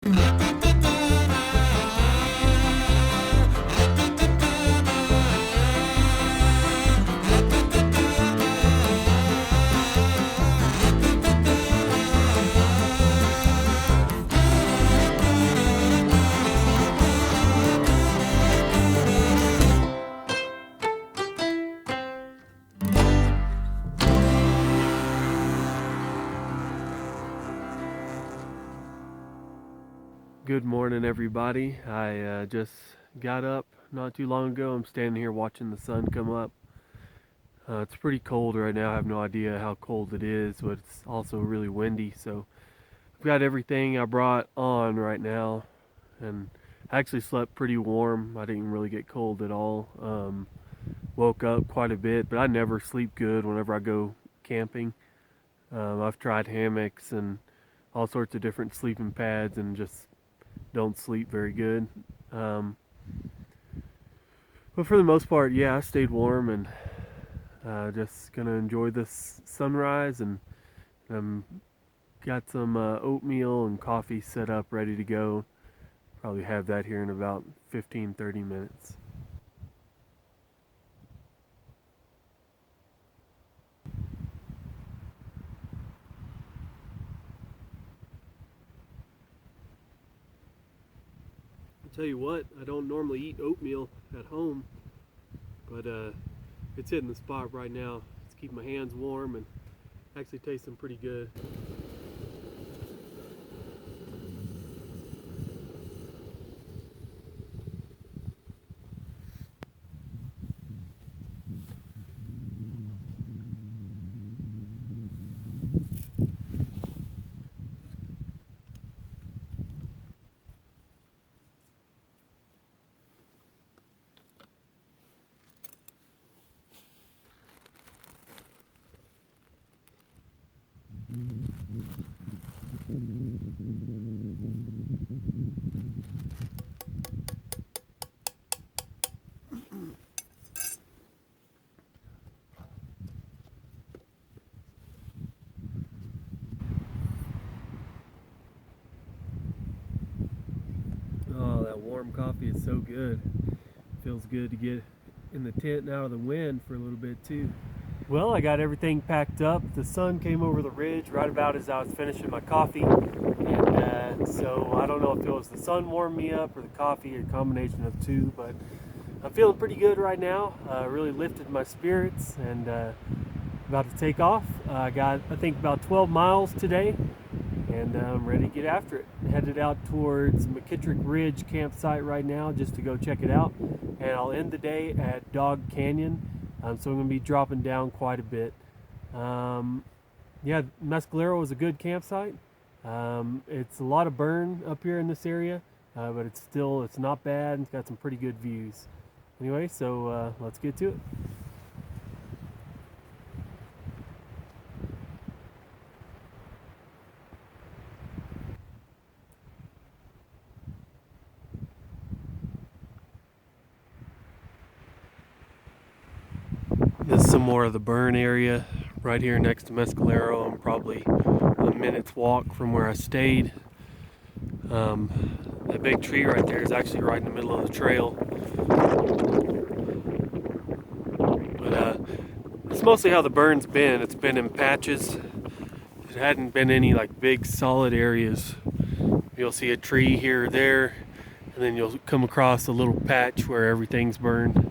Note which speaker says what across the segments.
Speaker 1: Good morning, everybody. I just got up not too long ago. I'm standing here watching the sun come up. It's pretty cold right now. I have no idea how cold it is, but it's also really windy. So I've got everything I brought on right now, and I actually slept pretty warm. I didn't really get cold at all. Woke up quite a bit, but I never sleep good whenever I go camping. I've tried hammocks and all sorts of different sleeping pads and just don't sleep very good. But for the most part, yeah, I stayed warm and just gonna enjoy this sunrise, and got some oatmeal and coffee set up ready to go. Probably have that here in about 15-30 minutes. I'll tell you what, I don't normally eat oatmeal at home, but it's hitting the spot right now. It's keeping my hands warm and actually tasting pretty good. Oh, that warm coffee is so good. Feels good to get in the tent and out of the wind for a little bit too. Well, I got everything packed up. The sun came over the ridge right about as I was finishing my coffee. And so I don't know if it was the sun warmed me up or the coffee, or a combination of two, but I'm feeling pretty good right now. Really lifted my spirits, and about to take off. I got, I think, about 12 miles today, and I'm ready to get after it. Headed out towards McKittrick Ridge Campsite right now just to go check it out, and I'll end the day at Dog Canyon. So I'm going to be dropping down quite a bit. Yeah, Mescalero is a good campsite. It's a lot of burn up here in this area, but it's not bad. It's got some pretty good views. Anyway, so let's get to it. This is some more of the burn area right here next to Mescalero. I'm probably a minute's walk from where I stayed. That big tree right there is actually right in the middle of the trail. But it's mostly how the burn's been. It's been in patches. It hadn't been any like big solid areas. You'll see a tree here or there, and then you'll come across a little patch where everything's burned.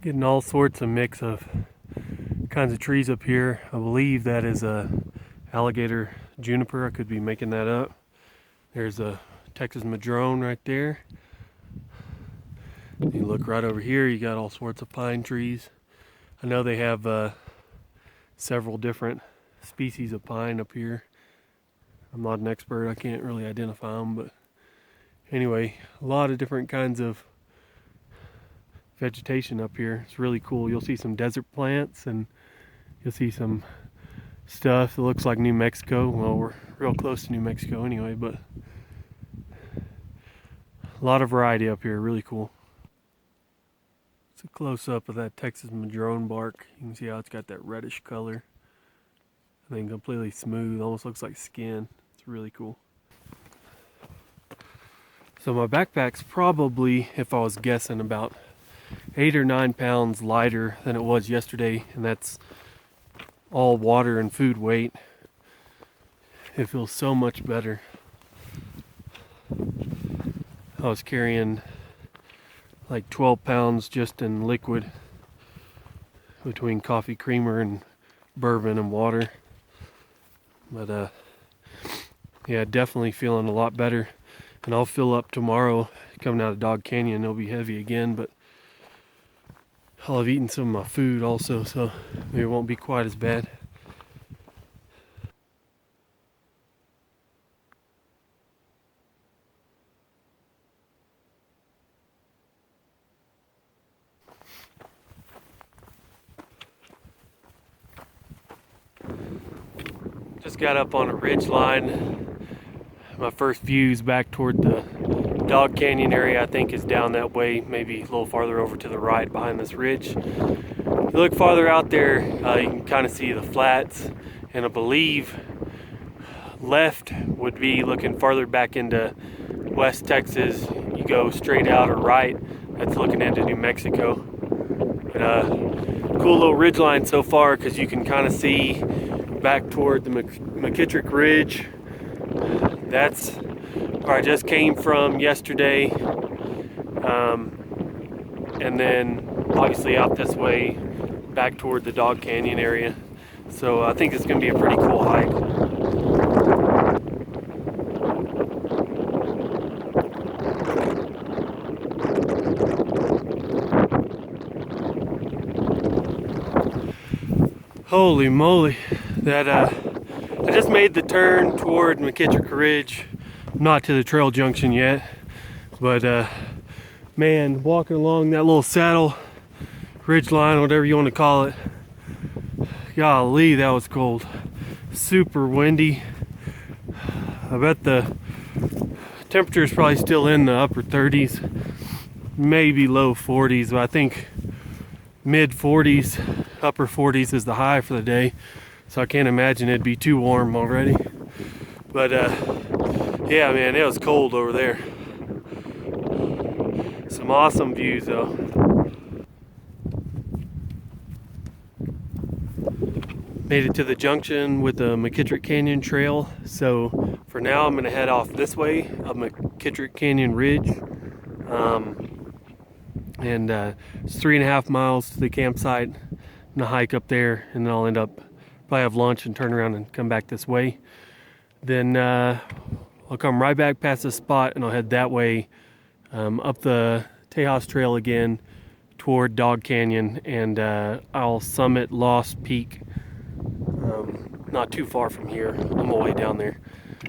Speaker 1: Getting all sorts of mix of kinds of trees up here. I believe that is a alligator juniper. I could be making that up. There's a Texas madrone right there. You look right over here, you got all sorts of pine trees. I know they have several different species of pine up here. I'm not an expert, I can't really identify them, but anyway, a lot of different kinds of vegetation up here. It's really cool. You'll see some desert plants, and you'll see some stuff that looks like New Mexico. Well, we're real close to New Mexico anyway, but a lot of variety up here. Really cool. It's a close-up of that Texas madrone bark. You can see how it's got that reddish color. and then completely smooth, almost looks like skin. It's really cool. So my backpack's probably, if I was guessing, about 8 or 9 pounds lighter than it was yesterday, and that's all water and food weight. It feels so much better. I was carrying like 12 pounds just in liquid between coffee creamer and bourbon and water. But yeah, definitely feeling a lot better. And I'll fill up tomorrow coming out of Dog Canyon. It'll be heavy again, but I'll have eaten some of my food also, so maybe it won't be quite as bad. Just got up on a ridge line. My first views back toward the Dog Canyon area, I think, is down that way, maybe a little farther over to the right behind this ridge. You look farther out there, you can kind of see the flats, and I believe left would be looking farther back into West Texas. You go straight out, or right, that's looking into New Mexico. But cool little ridge line so far, because you can kind of see back toward the McKittrick Ridge. That's where I just came from yesterday, and then obviously out this way back toward the Dog Canyon area. So I think it's going to be a pretty cool hike. Holy moly, that I just made the turn toward McKittrick Ridge. Not to the trail junction yet, but man, walking along that little saddle ridge line, whatever you want to call it, golly, that was cold. Super windy. I bet the temperature is probably still in the upper 30s, maybe low 40s, but I think mid 40s, upper 40s is the high for the day. So I can't imagine it'd be too warm already. But yeah, man, it was cold over there. Some awesome views though. Made it to the junction with the McKittrick Canyon Trail. So for now I'm gonna head off this way up McKittrick Canyon Ridge. And it's 3.5 miles to the campsite. I'm gonna hike up there, and then I'll end up probably have lunch and turn around and come back this way. Then I'll come right back past this spot, and I'll head that way up the Tejas Trail again toward Dog Canyon, and I'll summit Lost Peak not too far from here on my way down there.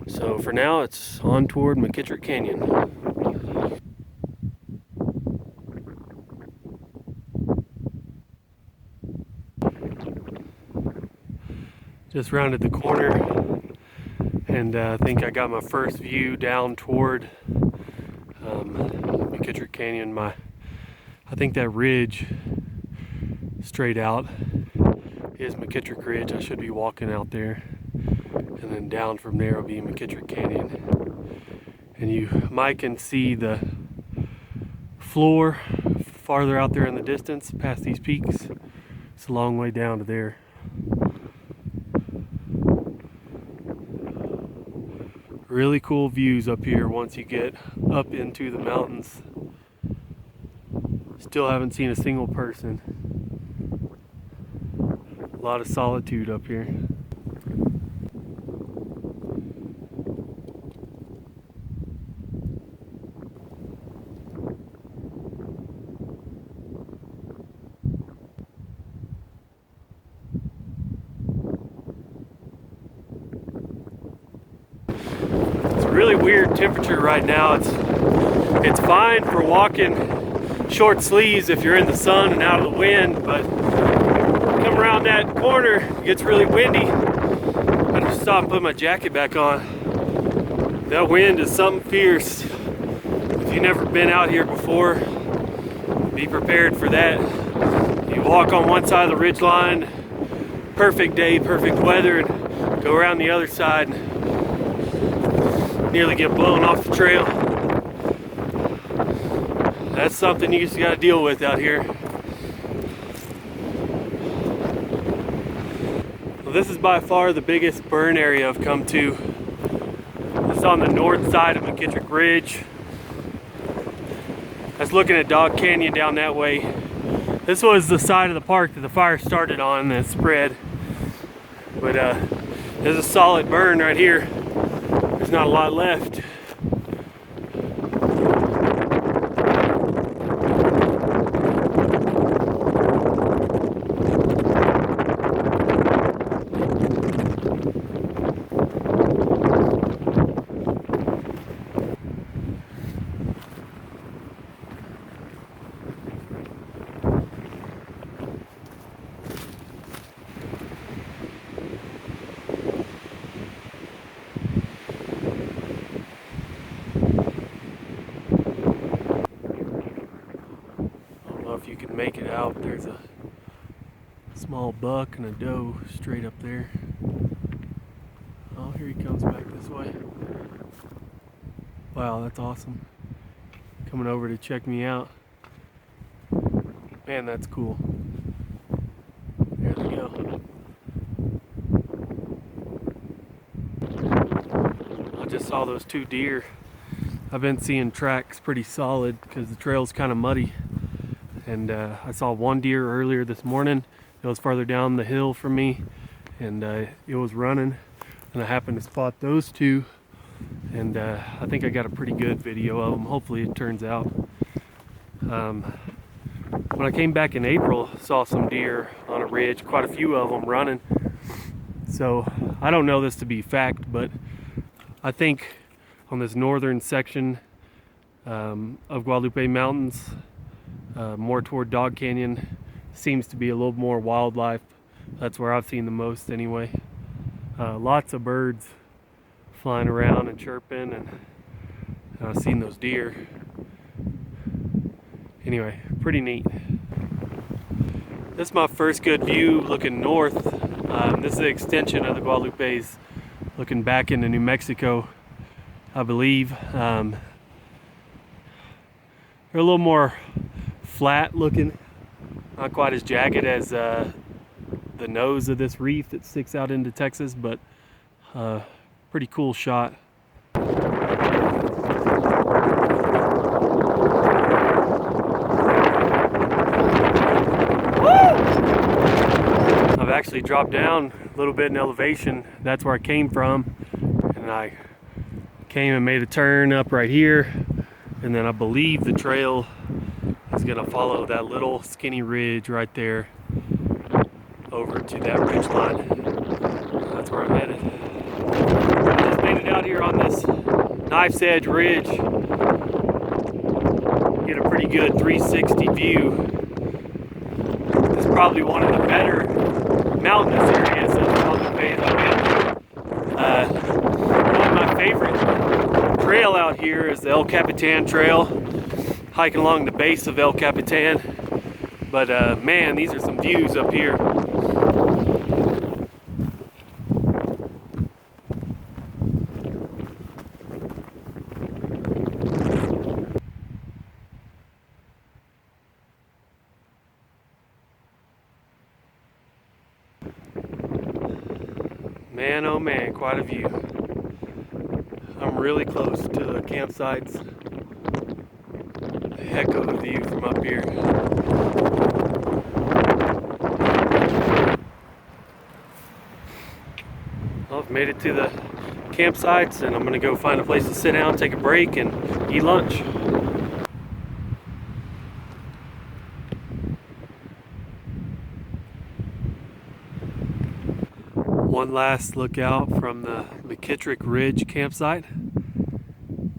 Speaker 1: So for now, it's on toward McKittrick Canyon. Just rounded the corner, and I think I got my first view down toward McKittrick Canyon. I think that ridge straight out is McKittrick Ridge. I should be walking out there, and then down from there will be McKittrick Canyon. And you might can see the floor farther out there in the distance past these peaks. It's a long way down to there. Really cool views up here once you get up into the mountains. Still haven't seen a single person. A lot of solitude up here. Really weird temperature right now. It's fine for walking short sleeves if you're in the sun and out of the wind, but come around that corner, it gets really windy. I just stop and put my jacket back on. That wind is something fierce. If you've never been out here before, be prepared for that. You walk on one side of the ridge line, perfect day, perfect weather, and Go around the other side, nearly get blown off the trail. That's something you just gotta deal with out here. Well, this is by far the biggest burn area I've come to. It's on the north side of McKittrick Ridge. I was looking at Dog Canyon down that way. This was the side of the park that the fire started on and spread. But there's a solid burn right here. There's not a lot left. If you can make it out, there's a small buck and a doe straight up there. Oh, here he comes back this way. Wow, that's awesome. Coming over to check me out. Man, that's cool. There we go. I just saw those two deer. I've been seeing tracks pretty solid because the trail's kind of muddy. And I saw one deer earlier this morning. It was farther down the hill from me, and it was running, and I happened to spot those two, and I think I got a pretty good video of them. Hopefully it turns out. When I came back in April, saw some deer on a ridge, quite a few of them running. So I don't know this to be fact, but I think on this northern section of Guadalupe Mountains, more toward Dog Canyon, seems to be a little more wildlife. That's where I've seen the most anyway. Lots of birds flying around and chirping, and I've seen those deer. Anyway, pretty neat. This is my first good view looking north. This is the extension of the Guadalupes looking back into New Mexico, I believe. They're a little more flat looking, not quite as jagged as the nose of this reef that sticks out into Texas, but pretty cool shot. I've actually dropped down a little bit in elevation. That's where I came from, and I came and made a turn up right here, and then I believe the trail is gonna follow that little skinny ridge right there over to that ridge line. That's where I'm headed. I just made it out here on this knife's edge ridge. Get a pretty good 360 view. It's probably one of the better mountainous areas of Guadalupe I've been. One of my favorite trail out here is the El Capitan Trail, hiking along the base of El Capitan. But man, these are some views up here. Man, oh man, quite a view. I'm really close to the campsites. Heck of a view from up here. Well, I've made it to the campsites, and I'm gonna go find a place to sit down, take a break, and eat lunch. One last look out from the McKittrick Ridge Campsite.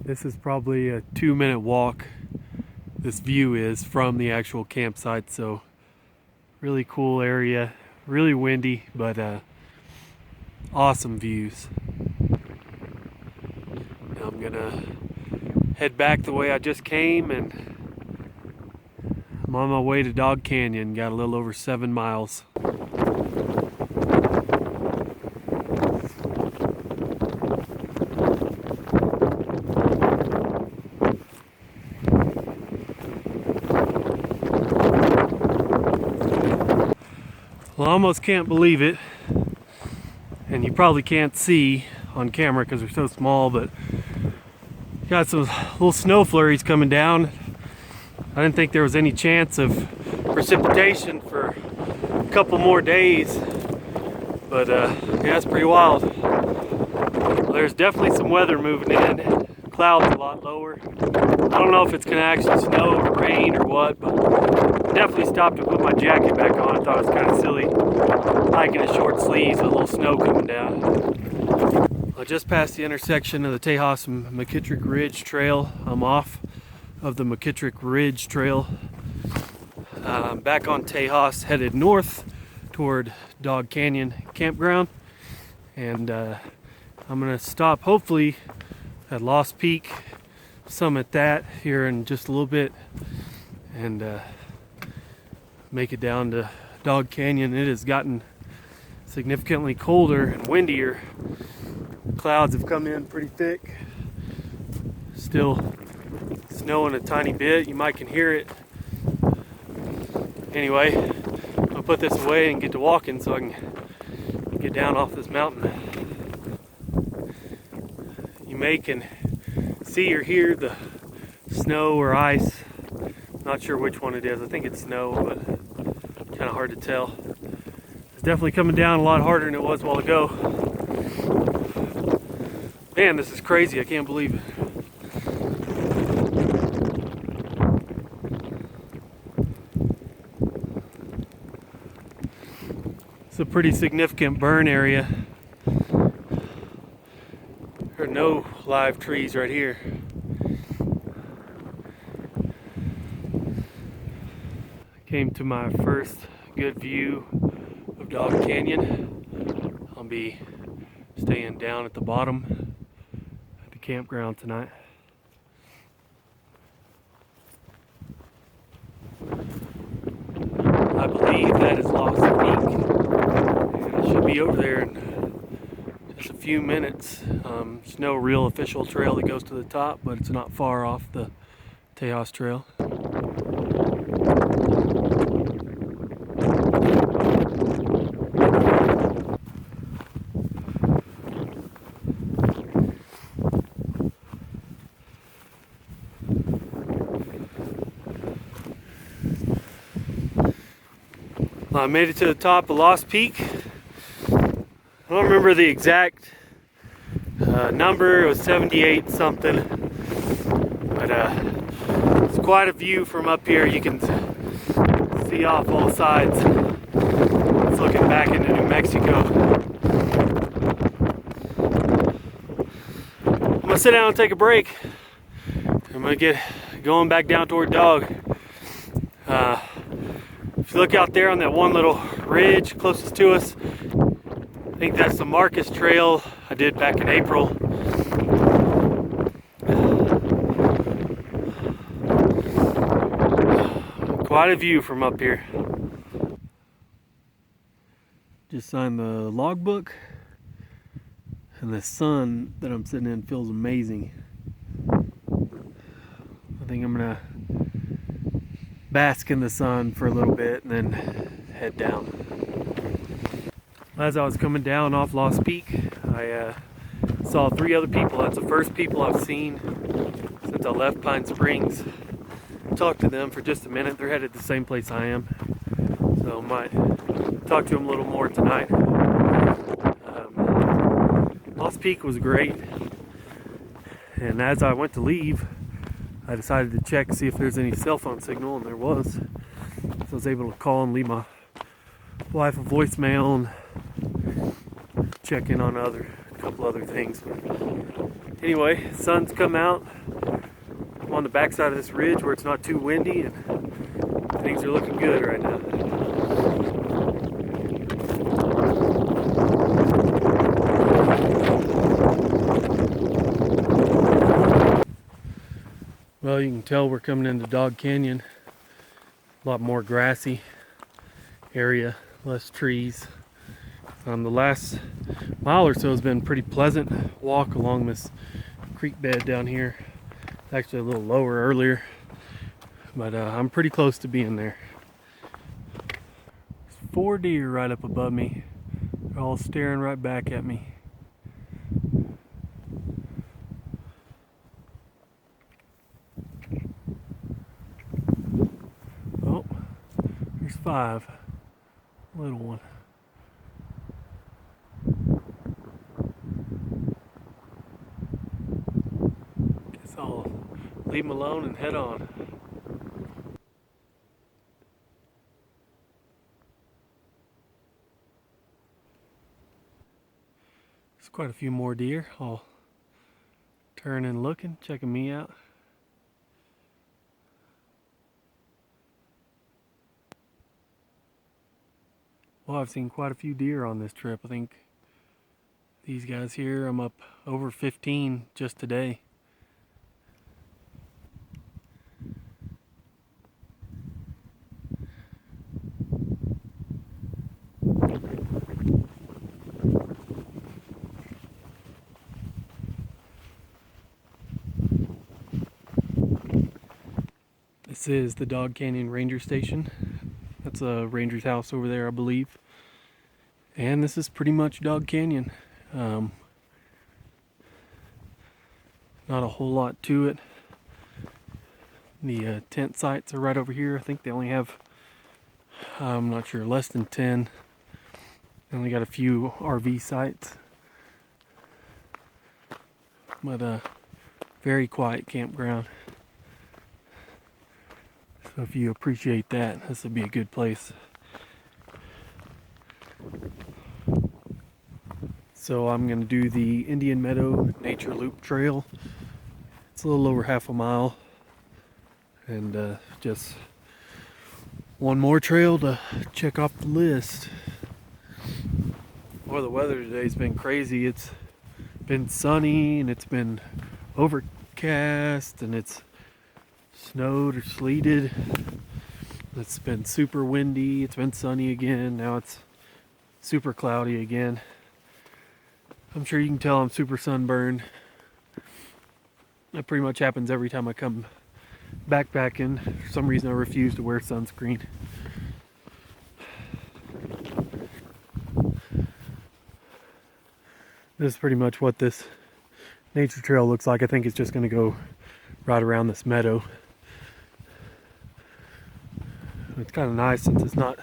Speaker 1: This is probably a 2-minute walk. This view is from the actual campsite, so really cool area, really windy, but awesome views. Now I'm gonna head back the way I just came, and I'm on my way to Dog Canyon. Got a little over 7 miles. almost can't believe it, and you probably can't see on camera because they're so small, but got some little snow flurries coming down. I didn't think there was any chance of precipitation for a couple more days, but yeah, it's pretty wild. There's definitely some weather moving in. Clouds a lot lower. I don't know if it's gonna actually snow or rain or what, but I definitely stopped to put my jacket back on. I thought it was kind of silly hiking in short sleeves with a little snow coming down. I just passed the intersection of the Tejas and McKittrick Ridge Trail. I'm off of the McKittrick Ridge Trail. I'm back on Tejas, headed north toward Dog Canyon campground, and I'm gonna stop hopefully at Lost Peak, summit that here in just a little bit, and make it down to Dog Canyon. It has gotten significantly colder and windier. Clouds have come in pretty thick. Still snowing a tiny bit. You might can hear it. Anyway, I'll put this away and get to walking so I can get down off this mountain. You may can see or hear the snow or ice. Not sure which one it is. I think it's snow, but kind of hard to tell. It's definitely coming down a lot harder than it was a while ago. Man, this is crazy. I can't believe it. It's a pretty significant burn area. There are no live trees right here. Came to my first good view of Dog Canyon. I'll be staying down at the bottom at the campground tonight. I believe that is Lost Peak. And I should be over there in just a few minutes. There's no real official trail that goes to the top, but it's not far off the Tejas Trail. I made it to the top of Lost Peak. I don't remember the exact number. It was 78 something, but it's quite a view from up here. You can see off all sides. It's looking back into New Mexico. I'm gonna sit down and take a break. I'm gonna get going back down toward Dog. If you look out there on that one little ridge closest to us, I think that's the Marcus Trail I did back in April. Quite a view from up here. Just signed the logbook, and the sun that I'm sitting in feels amazing. I think I'm gonna bask in the sun for a little bit and then head down. As I was coming down off Lost Peak, I saw 3 other people. That's the first people I've seen since I left Pine Springs. Talked to them for just a minute. They're headed the same place I am, so I might talk to them a little more tonight. Lost Peak was great, and as I went to leave, I decided to check, see if there's any cell phone signal, and there was. So I was able to call and leave my wife a voicemail and check in on a couple other things. Anyway, sun's come out. I'm on the backside of this ridge where it's not too windy, and things are looking good right now. Well, you can tell we're coming into Dog Canyon. A lot more grassy area, less trees. The last mile or so has been pretty pleasant walk along this creek bed down here. It's actually a little lower earlier, but I'm pretty close to being there. 4 deer right up above me. They're all staring right back at me. Oh, there's 5. Little one. Guess I'll leave them alone and head on. There's quite a few more deer. I'll turn and looking, checking me out. Well, I've seen quite a few deer on this trip. I think these guys here, I'm up over 15 just today. This is the Dog Canyon Ranger Station. That's a ranger's house over there, I believe. And this is pretty much Dog Canyon. Not a whole lot to it. The tent sites are right over here. I think they only have, I'm not sure, less than 10. They only got a few RV sites. But very quiet campground. So if you appreciate that, this would be a good place. So I'm going to do the Indian Meadows Nature Trail. It's a little over half a mile. And just one more trail to check off the list. Boy, the weather today's been crazy. It's been sunny and it's been overcast and it's snowed or sleeted. It's been super windy. It's been sunny again. Now it's super cloudy again. I'm sure you can tell I'm super sunburned. That pretty much happens every time I come backpacking. For some reason I refuse to wear sunscreen. This is pretty much what this nature trail looks like. I think it's just going to go right around this meadow. It's kind of nice since it's not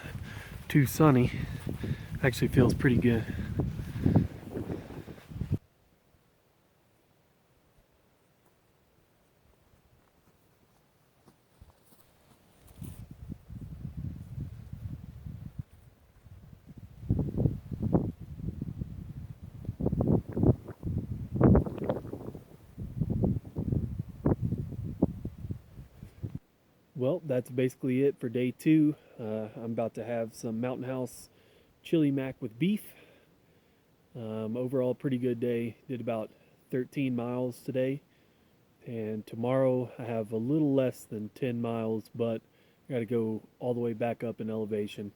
Speaker 1: too sunny. Actually feels pretty good. Well, that's basically it for day 2. I'm about to have some Mountain House chili mac with beef. Overall, pretty good day. Did about 13 miles today. And tomorrow I have a little less than 10 miles, but I got to go all the way back up in elevation.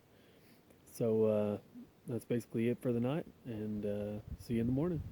Speaker 1: So that's basically it for the night, and see you in the morning.